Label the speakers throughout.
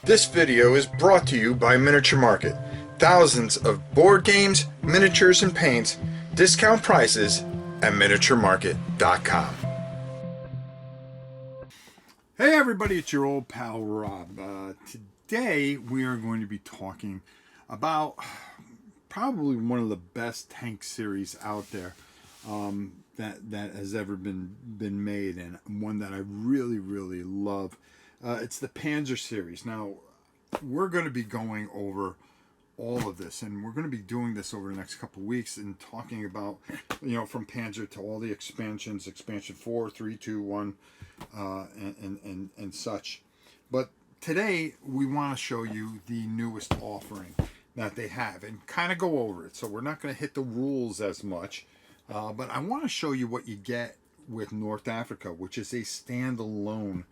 Speaker 1: This video is brought to you by Miniature Market. Thousands of board games, miniatures, and paints, discount prices at miniaturemarket.com.
Speaker 2: Hey everybody, it's your old pal Rob. Today we are going to be talking about probably one of the best tank series out there that has ever been made, and one that I really love. It's the Panzer series. Now we're going to be going over all of this, and we're going to be doing this over the next couple of weeks and talking about, from Panzer to all the expansions, expansion 4, 3, 2, 1, and such. But today we want to show you the newest offering that they have and kind of go over it. So we're not going to hit the rules as much, but I want to show you what you get with North Africa, which is a standalone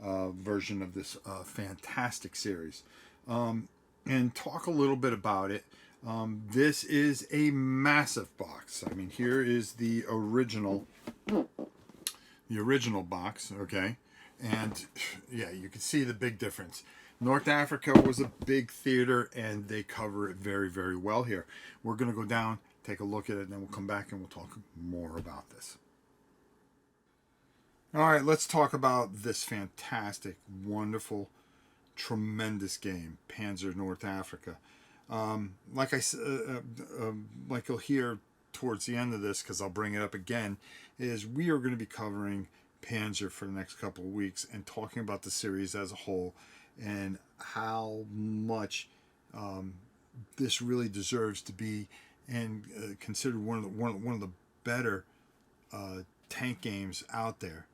Speaker 2: version of this fantastic series. And talk a little bit about it. This is a massive box. I mean, here is the original box, okay? And yeah, you can see the big difference. North Africa was a big theater, and they cover it very well here. We're going to go down, take a look at it, and then we'll come back and we'll talk more about this. All right, let's talk about this fantastic, wonderful, tremendous game, Panzer North Africa. Like I said, like you'll hear towards the end of this, because I'll bring it up again, is we are going to be covering Panzer for the next couple of weeks and talking about the series as a whole and how much this really deserves to be and considered one of the better tank games out there.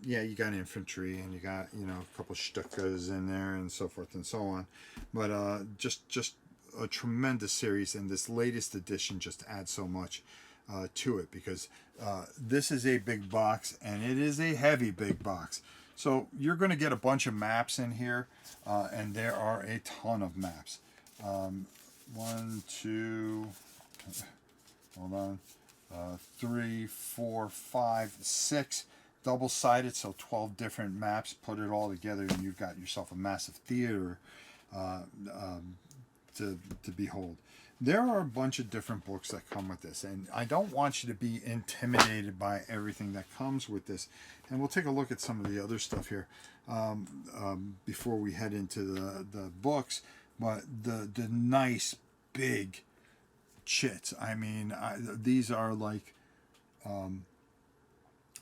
Speaker 2: Yeah, you got infantry and you got a couple Stukas in there and so forth and so on, but just a tremendous series, and this latest edition just adds so much to it, because this is a big box, and it is a heavy big box. So you're going to get a bunch of maps in here, and there are a ton of maps. 1, 2, hold on, 3, 4, 5, 6. Double-sided, so 12 different maps. Put it all together and you've got yourself a massive theater to behold. There are a bunch of different books that come with this, and I don't want you to be intimidated by everything that comes with this. And we'll take a look at some of the other stuff here before we head into the books. But the nice big chits, I mean, these are like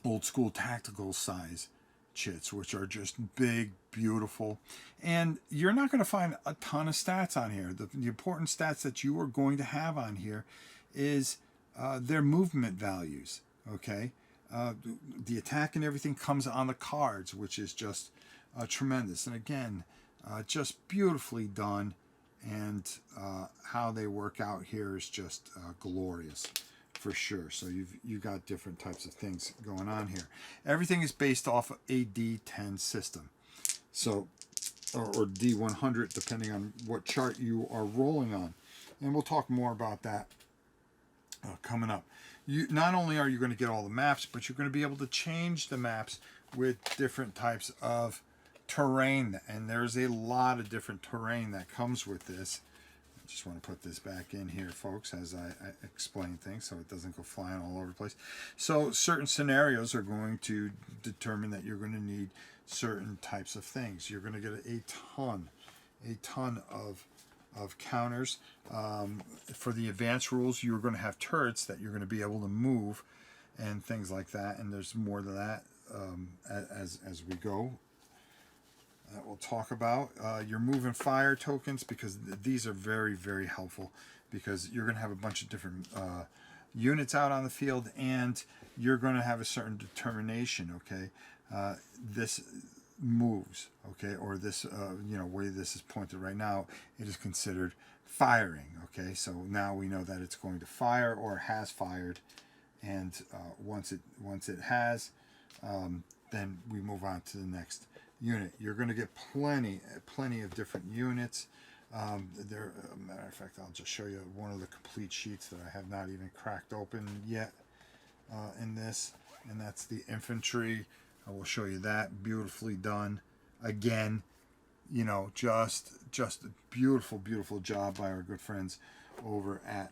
Speaker 2: old school tactical size chits, which are just big, beautiful, and you're not going to find a ton of stats on here. The important stats that you are going to have on here is their movement values. Okay, the attack and everything comes on the cards, which is just tremendous, and again, just beautifully done, and how they work out here is just glorious. For sure. So you've got different types of things going on here. Everything is based off a D10 system, so or D100, depending on what chart you are rolling on, and we'll talk more about that coming up. You not only are you going to get all the maps, but you're going to be able to change the maps with different types of terrain, and there's a lot of different terrain that comes with this. Just want to put this back in here, folks, as I explain things so it doesn't go flying all over the place. So certain scenarios are going to determine that you're going to need certain types of things. You're going to get a ton of counters. For the advanced rules, you're going to have turrets that you're going to be able to move and things like that, and there's more to that as we go. That we'll talk about. Your move and fire tokens, because these are very helpful, because you're going to have a bunch of different units out on the field, and you're going to have a certain determination. Okay, this moves. Okay, or this way this is pointed right now, it is considered firing. Okay, so now we know that it's going to fire or has fired, and once it has, then we move on to the next unit. You're going to get plenty of different units. Matter of fact, I'll just show you one of the complete sheets that I have not even cracked open yet in this, and that's the infantry. I will show you that, beautifully done. Again, you know, just a beautiful job by our good friends over at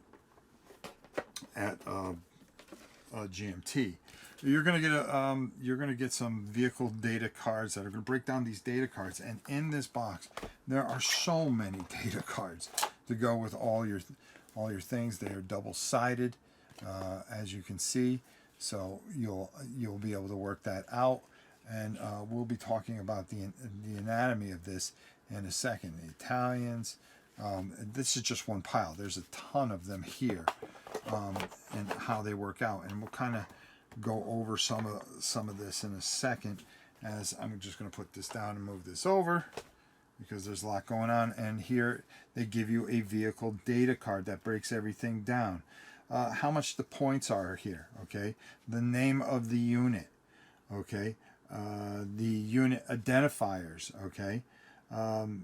Speaker 2: GMT. You're gonna get some vehicle data cards that are gonna break down these data cards, and in this box there are so many data cards to go with all your things. They are double-sided, as you can see, so you'll be able to work that out, and we'll be talking about the anatomy of this in a second. The Italians. This is just one pile. There's a ton of them here, and how they work out, and we'll kind of go over some of this in a second, as I'm just going to put this down and move this over because there's a lot going on. And here they give you a vehicle data card that breaks everything down. How much the points are here, okay? The name of the unit, okay? The unit identifiers, okay? The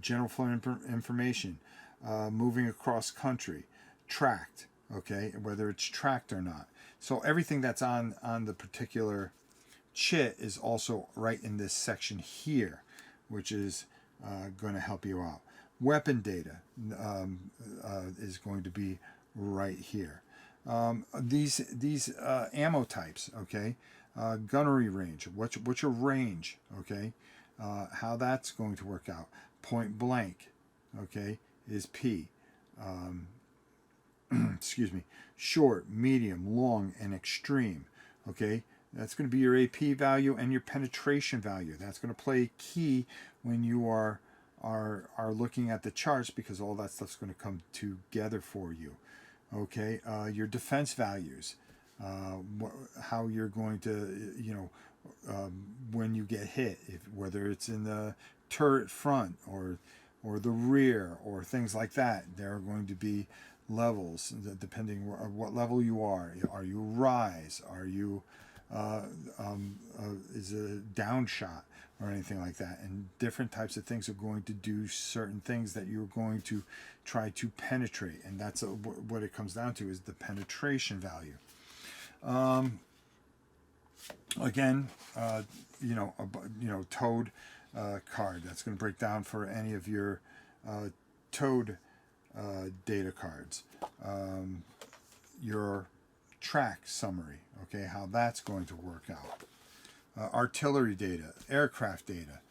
Speaker 2: general flow information, moving across country, tracked, okay, whether it's tracked or not. So everything that's on the particular chit is also right in this section here, which is going to help you out. Weapon data is going to be right here. These ammo types, okay, gunnery range. What's your range, okay? How that's going to work out. Point blank, okay, is P. Excuse me. Short, medium, long, and extreme. Okay, that's going to be your AP value and your penetration value. That's going to play key when you are looking at the charts, because all that stuff's going to come together for you. Okay, your defense values, how you're going to, you know, when you get hit, whether it's in the turret front or the rear or things like that. There are going to be levels depending on what level you are. Are you rise? Are you is a down shot or anything like that? And different types of things are going to do certain things that you're going to try to penetrate, and that's what it comes down to, is the penetration value. Again, towed card. That's going to break down for any of your towed data cards. Your track summary, okay, how that's going to work out. Artillery data, aircraft data,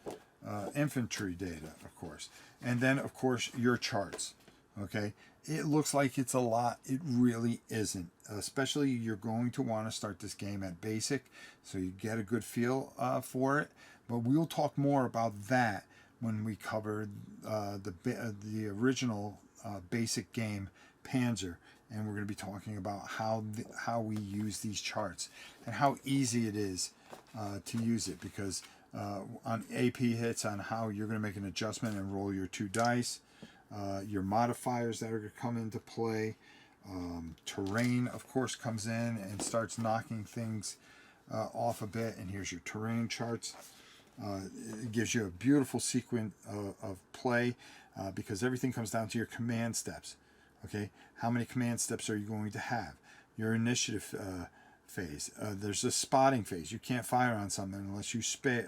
Speaker 2: infantry data, of course. And then, of course, your charts, okay. It looks like it's a lot. It really isn't. Especially, you're going to want to start this game at basic, so you get a good feel for it. But we'll talk more about that when we cover the original basic game, Panzer, and we're going to be talking about how we use these charts and how easy it is to use it. Because on AP hits, on how you're going to make an adjustment and roll your 2 dice. Your modifiers that are going to come into play. Terrain, of course, comes in and starts knocking things off a bit. And here's your terrain charts. It gives you a beautiful sequence of play, because everything comes down to your command steps. Okay, how many command steps are you going to have? Your initiative phase. There's a spotting phase. You can't fire on something unless you spot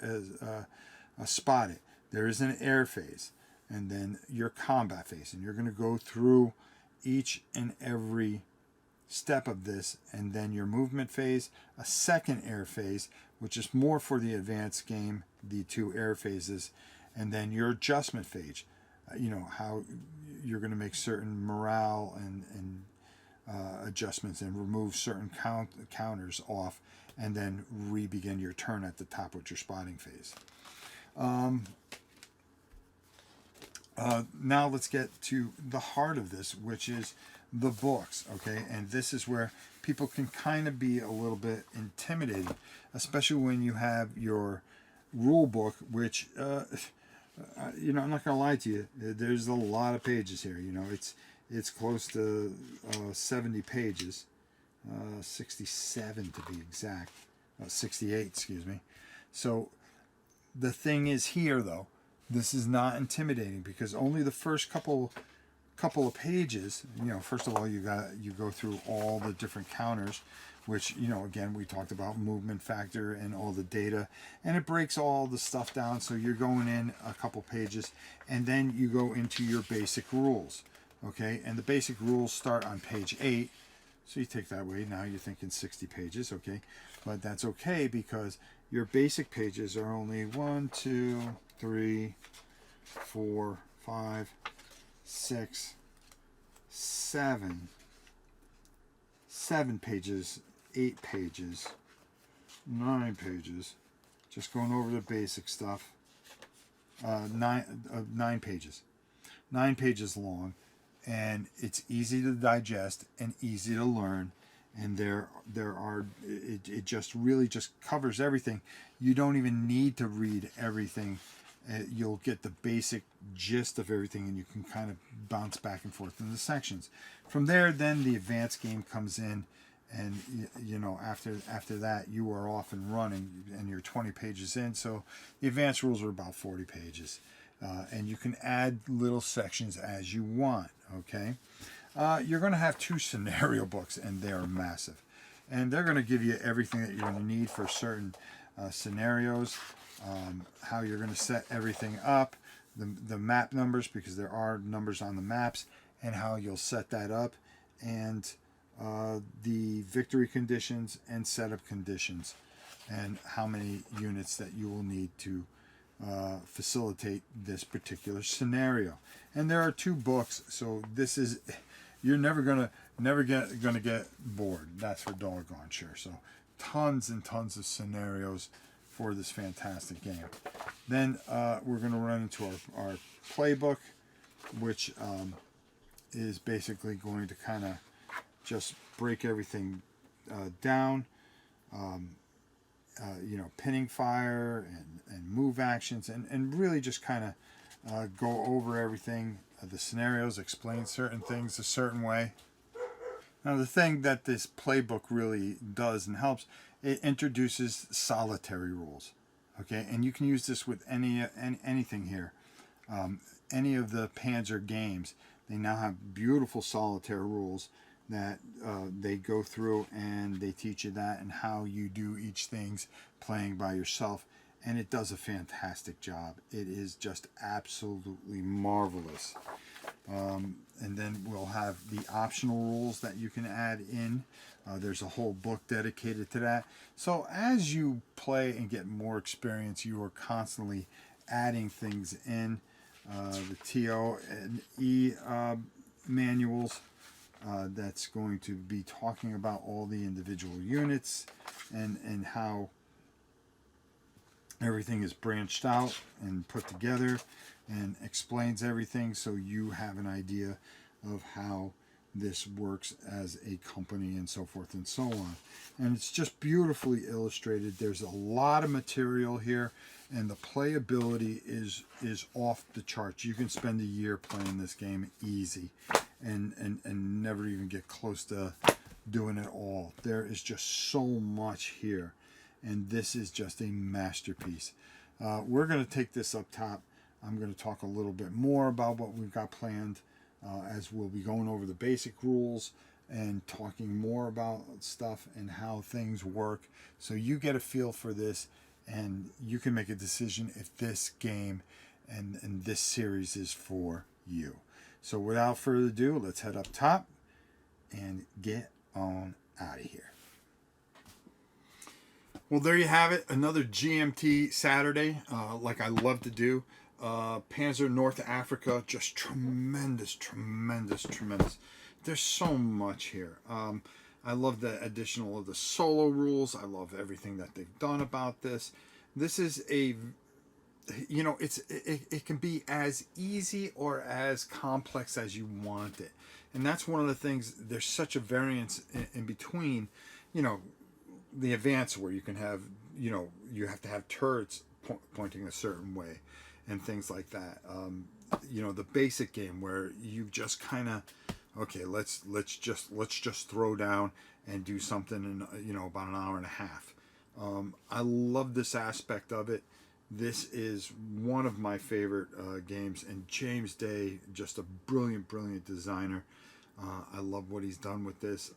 Speaker 2: it. There is an air phase. And then your combat phase, and you're going to go through each and every step of this. And then your movement phase, a second air phase, which is more for the advanced game, the 2 air phases. And then your adjustment phase, how you're going to make certain morale and adjustments and remove certain counters off, and then re-begin your turn at the top with your spotting phase. Now let's get to the heart of this, which is the books, okay? And this is where people can kind of be a little bit intimidated, especially when you have your rule book, which, I'm not going to lie to you, there's a lot of pages here. It's close to 70 pages, 67 to be exact, 68, excuse me. So the thing is here, though, this is not intimidating, because only the first couple of pages, first of all, you go through all the different counters, which, you know, again, we talked about movement factor and all the data, and it breaks all the stuff down. So you're going in a couple pages, and then you go into your basic rules. Okay, and the basic rules start on page 8. So you take that away, now you're thinking 60 pages, okay? But that's okay because your basic pages are only 1, 2, 3, 4, 5, 6, 7. 7 pages, 8 pages, 9 pages. Just going over the basic stuff. 9 pages. 9 pages long. And it's easy to digest and easy to learn, and it just really just covers everything. You don't even need to read everything. You'll get the basic gist of everything, and you can kind of bounce back and forth in the sections. From there, then the advanced game comes in, and you know, after that you are off and running, and you're 20 pages in. So the advanced rules are about 40 pages. And you can add little sections as you want, okay? You're going to have 2 scenario books, and they're massive. And they're going to give you everything that you're going to need for certain scenarios, how you're going to set everything up, the map numbers, because there are numbers on the maps, and how you'll set that up, and the victory conditions and setup conditions, and how many units that you will need to facilitate this particular scenario. And there are 2 books, so this is, you're never gonna get bored. That's for doggone sure. So tons and tons of scenarios for this fantastic game. Then we're gonna run into our playbook, which is basically going to kind of just break everything down. You know, pinning fire and move actions, and really just kind of go over everything, the scenarios, explain certain things a certain way. Now, the thing that this playbook really does and helps, it introduces solitary rules. Okay, and you can use this with anything here. Any of the Panzer games, they now have beautiful solitaire rules that they go through, and they teach you that and how you do each things playing by yourself, and it does a fantastic job. It is just absolutely marvelous. And then we'll have the optional rules that you can add in. There's a whole book dedicated to that. So as you play and get more experience, you are constantly adding things in. The TO and E manuals, that's going to be talking about all the individual units and how everything is branched out and put together, and explains everything so you have an idea of how this works as a company and so forth and so on. And it's just beautifully illustrated. There's a lot of material here, and the playability is off the charts. You can spend a year playing this game easy and never even get close to doing it all. There is just so much here, and this is just a masterpiece. We're going to take this up top. I'm going to talk a little bit more about what we've got planned, as we'll be going over the basic rules and talking more about stuff and how things work, so you get a feel for this and you can make a decision if this game and this series is for you. So without further ado, let's head up top and get on out of here. Well, there you have it. Another GMT Saturday, like I love to do. Panzer North Africa, just tremendous, tremendous, tremendous. There's so much here. I love the additional of the solo rules. I love everything that they've done about this. This is a, you know, it can be as easy or as complex as you want it. And that's one of the things, there's such a variance in between, you know, the advanced where you can have, you know, you have to have turrets pointing a certain way and things like that. You know, the basic game where you just kind of, okay, let's just throw down and do something in, you know, about an hour and a half. I love this aspect of it. This is one of my favorite games, and James Day, just a brilliant, brilliant designer. I love what he's done with this,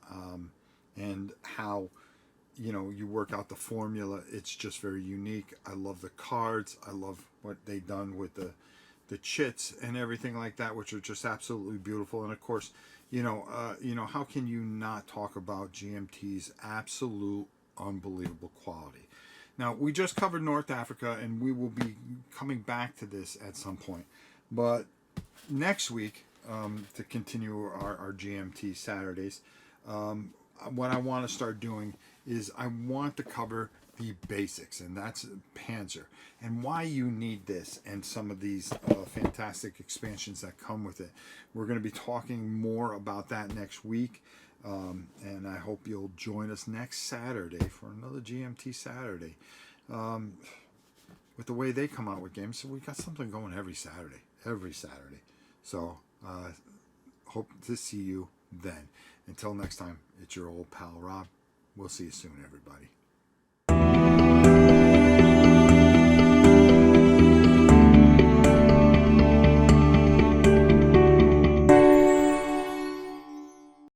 Speaker 2: and how you work out the formula. It's just very unique. I love the cards. I love what they've done with the chits and everything like that, which are just absolutely beautiful. And of course, how can you not talk about GMT's absolute unbelievable quality? Now, we just covered North Africa, and we will be coming back to this at some point. But next week, to continue our GMT Saturdays, what I want to start doing is I want to cover the basics, and that's Panzer, and why you need this, and some of these fantastic expansions that come with it. We're going to be talking more about that next week, and I hope you'll join us next Saturday for another GMT Saturday. With the way they come out with games, so we got something going every Saturday. So hope to see you then. Until next time, it's your old pal Rob. We'll see you soon, everybody.